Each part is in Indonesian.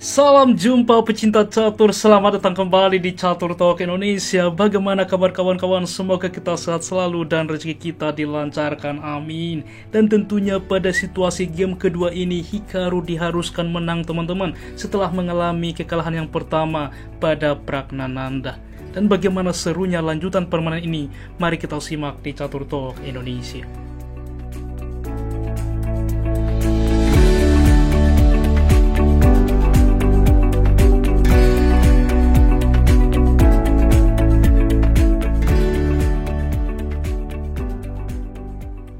Salam jumpa pecinta catur, selamat datang kembali di Catur Talk Indonesia. Bagaimana kabar kawan-kawan? Semoga kita sehat selalu dan rezeki kita dilancarkan, amin. Dan tentunya pada situasi game kedua ini Hikaru diharuskan menang teman-teman, setelah mengalami kekalahan yang pertama pada Pragnananda. Dan bagaimana serunya lanjutan permainan ini? Mari kita simak di Catur Talk Indonesia.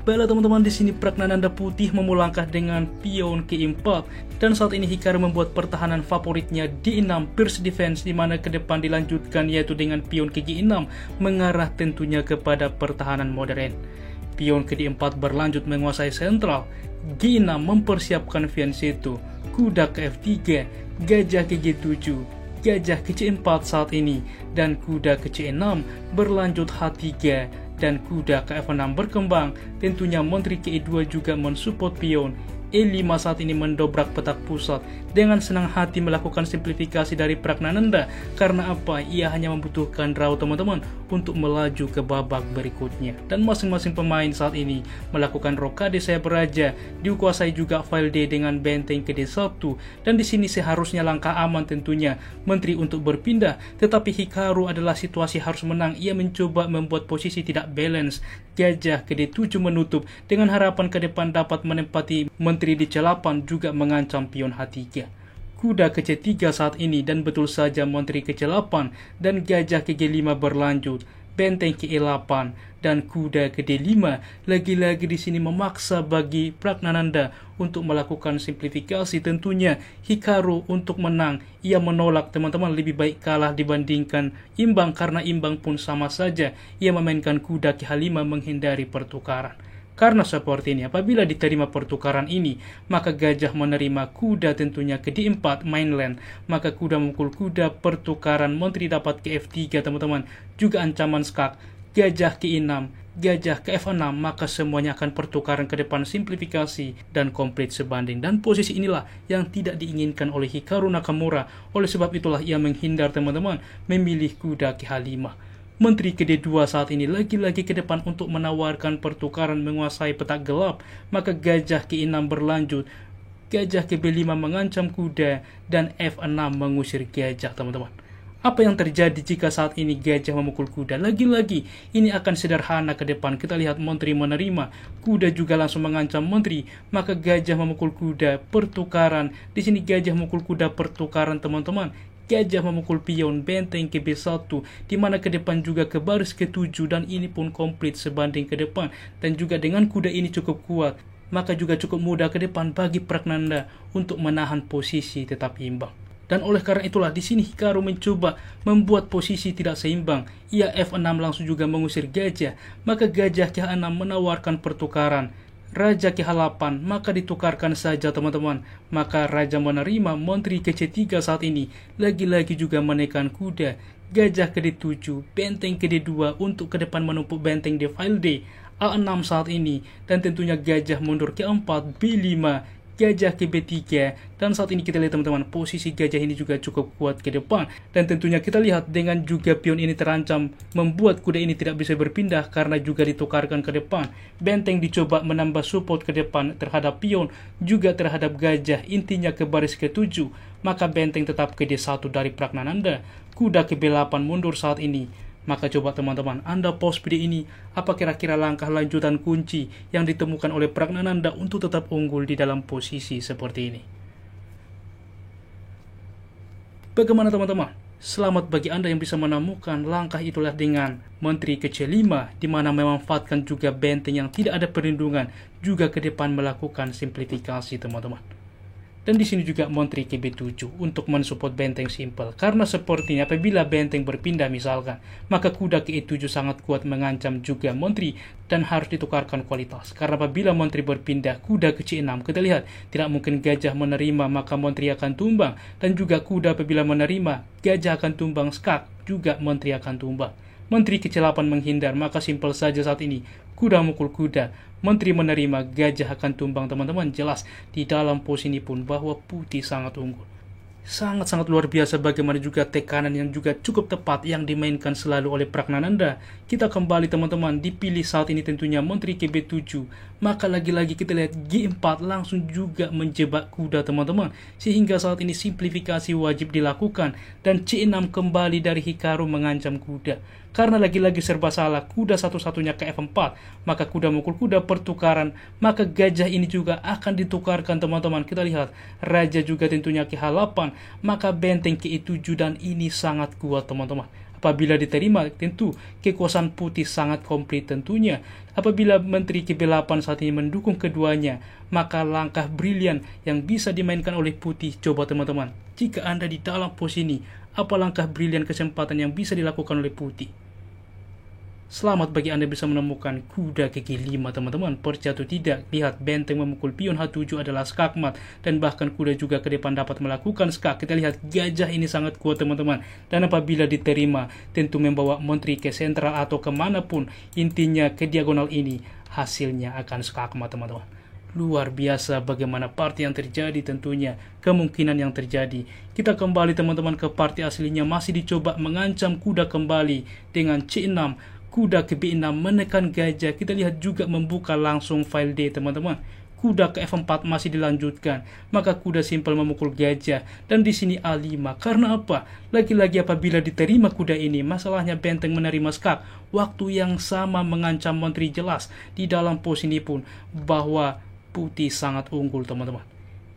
Baiklah teman-teman, di sini Pragnananda Putih memulangkah dengan pion ke-4 dan saat ini Hikaru membuat pertahanan favoritnya D6 Pierce Defense, di mana ke depan dilanjutkan yaitu dengan pion ke G6 mengarah tentunya kepada pertahanan modern. Pion ke D4 berlanjut menguasai sentral, G6 mempersiapkan VNC1, kuda ke F3, gajah ke G7, gajah ke C4 saat ini, dan kuda ke C6 berlanjut H3 dan kuda ke F6 berkembang. Tentunya menteri ke E2 juga mensupport pion. E5 saat ini mendobrak petak pusat. Dengan senang hati melakukan simplifikasi dari Pragnananda. Karena apa? Ia hanya membutuhkan draw teman-teman untuk melaju ke babak berikutnya. Dan masing-masing pemain saat ini melakukan rokade sayap raja. Dikuasai juga file D dengan benteng ke D1. Dan di sini seharusnya langkah aman tentunya menteri untuk berpindah. Tetapi Hikaru adalah situasi harus menang. Ia mencoba membuat posisi tidak balance. Gajah ke D7 menutup dengan harapan ke depan dapat menempati menteri di C8, juga mengancam pion H3. Kuda ke C3 saat ini dan betul saja menteri ke C8 dan gajah ke G5 berlanjut. Benteng ke E8 dan kuda ke D5 lagi-lagi di sini memaksa bagi Pragnananda untuk melakukan simplifikasi. Tentunya Hikaru untuk menang, ia menolak teman-teman, lebih baik kalah dibandingkan imbang, karena imbang pun sama saja. Ia memainkan kuda ke H5 menghindari pertukaran. Karena seperti ini, apabila diterima pertukaran ini, maka gajah menerima kuda tentunya ke D4 mainland, maka kuda memukul kuda, pertukaran menteri dapat ke F3 teman-teman, juga ancaman skak, gajah ke E6, gajah ke F6, maka semuanya akan pertukaran ke depan, simplifikasi dan komplit sebanding. Dan posisi inilah yang tidak diinginkan oleh Hikaru Nakamura. Oleh sebab itulah ia menghindar teman-teman, memilih kuda ke H5. Menteri ke D2 saat ini lagi-lagi ke depan untuk menawarkan pertukaran menguasai petak gelap, maka gajah ke E6 berlanjut, gajah ke B5 mengancam kuda, dan F6 mengusir gajah teman-teman. Apa yang terjadi jika saat ini gajah memukul kuda? Lagi-lagi ini akan sederhana ke depan. Kita lihat menteri menerima, kuda juga langsung mengancam menteri, maka gajah memukul kuda, pertukaran. Di sini gajah memukul kuda, pertukaran teman-teman. Gajah memukul pion, benteng ke B1, di mana ke depan juga ke baris ke-7, dan ini pun komplit sebanding ke depan. Dan juga dengan kuda ini cukup kuat, maka juga cukup mudah ke depan bagi Pragnananda untuk menahan posisi tetap imbang. Dan oleh karena itulah di sini Hikaru mencoba membuat posisi tidak seimbang. Ia F6 langsung juga mengusir gajah, maka gajah ke H6 menawarkan pertukaran. Raja ke H8, maka ditukarkan saja teman-teman. Maka raja menerima, menteri ke C3 saat ini lagi-lagi juga menekan kuda, gajah ke D7, benteng ke D2 untuk ke depan menumpuk benteng di file D, A6 saat ini, dan tentunya gajah mundur ke 4, B5, gajah ke B3, dan saat ini kita lihat teman-teman, posisi gajah ini juga cukup kuat ke depan. Dan tentunya kita lihat dengan juga pion ini terancam, membuat kuda ini tidak bisa berpindah karena juga ditukarkan ke depan. Benteng dicoba menambah support ke depan terhadap pion, juga terhadap gajah, intinya ke baris ke-7, maka benteng tetap ke D1 dari Pragnananda. Kuda ke B8 mundur saat ini. Maka coba teman-teman, Anda pause video ini, apa kira-kira langkah lanjutan kunci yang ditemukan oleh Pragnananda untuk tetap unggul di dalam posisi seperti ini? Bagaimana teman-teman? Selamat bagi Anda yang bisa menemukan langkah itulah dengan menteri ke C5, di mana memanfaatkan juga benteng yang tidak ada perlindungan, juga ke depan melakukan simplifikasi teman-teman. Dan di sini juga menteri ke B7 untuk mensupport benteng simple. Karena sepertinya apabila benteng berpindah misalkan, maka kuda ke E7 sangat kuat mengancam juga menteri dan harus ditukarkan kualitas. Karena apabila menteri berpindah, kuda ke C6, kita lihat tidak mungkin gajah menerima, maka menteri akan tumbang. Dan juga kuda apabila menerima, gajah akan tumbang skak, juga menteri akan tumbang. Menteri ke C8 menghindar, maka simpel saja saat ini. Kuda mukul kuda, menteri menerima, gajah akan tumbang teman-teman. Jelas di dalam pos ini pun bahwa putih sangat unggul. Sangat-sangat luar biasa bagaimana juga tekanan yang juga cukup tepat yang dimainkan selalu oleh Pragnananda. Kita kembali teman-teman, dipilih saat ini tentunya Menteri KB7. Maka lagi-lagi kita lihat G4 langsung juga menjebak kuda teman-teman. Sehingga saat ini simplifikasi wajib dilakukan. Dan C6 kembali dari Hikaru mengancam kuda. Karena lagi-lagi serba salah, kuda satu-satunya ke F4. Maka kuda mukul kuda pertukaran. Maka gajah ini juga akan ditukarkan teman-teman. Kita lihat, raja juga tentunya ke H8. Maka benteng ke E7 dan ini sangat kuat teman-teman. Apabila diterima, tentu kekuasaan putih sangat komplit tentunya. Apabila Menteri KB8 saat ini mendukung keduanya, maka langkah brilian yang bisa dimainkan oleh putih. Coba teman-teman, jika Anda di dalam posisi ini, apa langkah brilian kesempatan yang bisa dilakukan oleh putih? Selamat bagi Anda bisa menemukan kuda ke G5 teman-teman. Percaya atau tidak, lihat benteng memukul pion H7 adalah skakmat. Dan bahkan kuda juga ke depan dapat melakukan skak. Kita lihat gajah ini sangat kuat teman-teman. Dan apabila diterima, tentu membawa menteri ke sentral atau kemanapun. Intinya ke diagonal ini, hasilnya akan skakmat teman-teman. Luar biasa bagaimana parti yang terjadi tentunya, kemungkinan yang terjadi. Kita kembali teman-teman ke parti aslinya, masih dicoba mengancam kuda kembali dengan C6. Kuda ke B6 menekan gajah. Kita lihat juga membuka langsung file D teman-teman. Kuda ke F4 masih dilanjutkan. Maka kuda simpel memukul gajah. Dan di sini A5. Karena apa? Lagi-lagi apabila diterima kuda ini, masalahnya benteng menerima skak. Waktu yang sama mengancam menteri jelas. Di dalam pos ini pun bahwa putih sangat unggul teman-teman.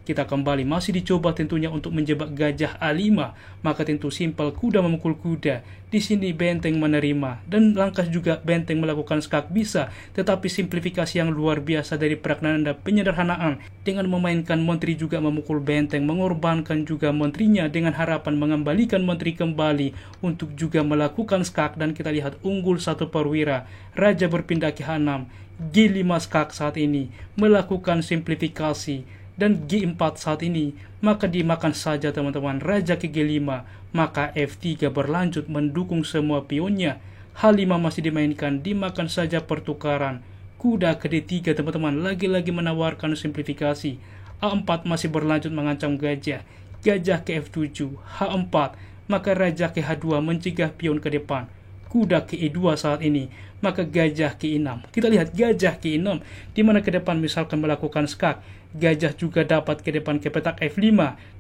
Kita kembali masih dicoba tentunya untuk menjebak gajah A5. Maka tentu simpel kuda memukul kuda. Di sini benteng menerima. Dan langkah juga benteng melakukan skak bisa. Tetapi simplifikasi yang luar biasa dari Pragnananda, penyederhanaan. Dengan memainkan menteri juga memukul benteng. Mengorbankan juga menterinya dengan harapan mengembalikan menteri kembali. Untuk juga melakukan skak. Dan kita lihat unggul satu perwira. Raja berpindah ke H6. G5 skak saat ini. Melakukan simplifikasi. Dan G4 saat ini, maka dimakan saja teman-teman. Raja ke G5, maka F3 berlanjut mendukung semua pionnya. H5 masih dimainkan, dimakan saja pertukaran. Kuda ke D3 teman-teman, lagi-lagi menawarkan simplifikasi. A4 masih berlanjut mengancam gajah. Gajah ke F7, H4, maka raja ke H2 mencegah pion ke depan. Kuda ke E2 saat ini, maka gajah ke E6. Kita lihat gajah ke E6, di mana ke depan misalkan melakukan skak. Gajah juga dapat ke depan ke petak F5,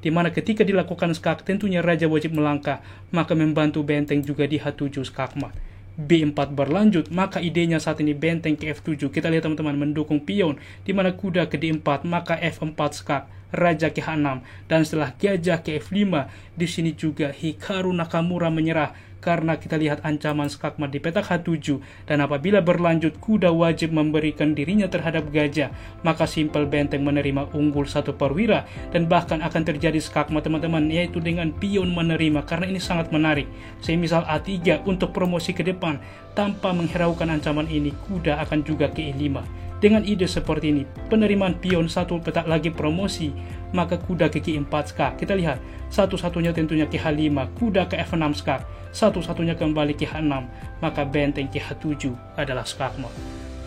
di mana ketika dilakukan skak tentunya raja wajib melangkah, maka membantu benteng juga di H7 skakmat. B4 berlanjut, maka idenya saat ini benteng ke F7. Kita lihat teman-teman mendukung pion, di mana kuda ke D4, maka F4 skak. Raja ke H6, dan setelah gajah ke F5, di sini juga Hikaru Nakamura menyerah karena kita lihat ancaman skakmat di petak H7. Dan apabila berlanjut, kuda wajib memberikan dirinya terhadap gajah, maka simpel benteng menerima unggul satu perwira. Dan bahkan akan terjadi skakmat teman-teman, yaitu dengan pion menerima, karena ini sangat menarik. Semisal A3 untuk promosi ke depan, tanpa menghiraukan ancaman ini, kuda akan juga ke E5. Dengan ide seperti ini, penerimaan pion satu petak lagi promosi, maka kuda ke G4 skak. Kita lihat, satu-satunya tentunya ke H5, kuda ke F6 skak, satu-satunya kembali ke H6, maka benteng ke H7 adalah skakmat.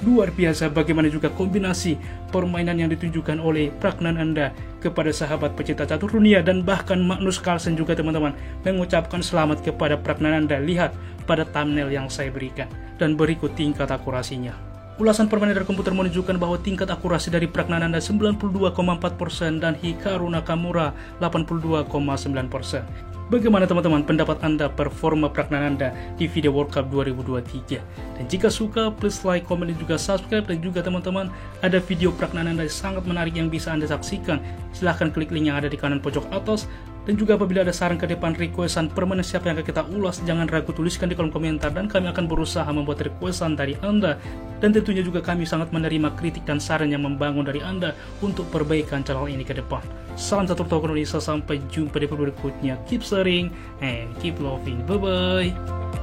Luar biasa bagaimana juga kombinasi permainan yang ditunjukkan oleh Pragnananda kepada sahabat pecinta catur dunia, dan bahkan Magnus Carlsen juga teman-teman mengucapkan selamat kepada Pragnananda. Lihat pada thumbnail yang saya berikan, dan berikut tingkat akurasinya. Ulasan permainan dari komputer menunjukkan bahwa tingkat akurasi dari Pragnananda 92,4% dan Hikaru Nakamura 82,9%. Bagaimana teman-teman pendapat Anda performa Pragnananda di video World Cup 2023? Dan jika suka, please like, komen, dan juga subscribe. Dan juga teman-teman, ada video Pragnananda yang sangat menarik yang bisa Anda saksikan. Silahkan klik link yang ada di kanan pojok atas. Dan juga apabila ada saran ke depan, requestan permainan siapa yang akan kita ulas, jangan ragu tuliskan di kolom komentar, dan kami akan berusaha membuat requestan dari Anda. Dan tentunya juga kami sangat menerima kritik dan saran yang membangun dari Anda untuk perbaikan channel ini ke depan. Salam satu tokoh Indonesia, sampai jumpa di video berikutnya. Keep sharing and keep loving. Bye-bye.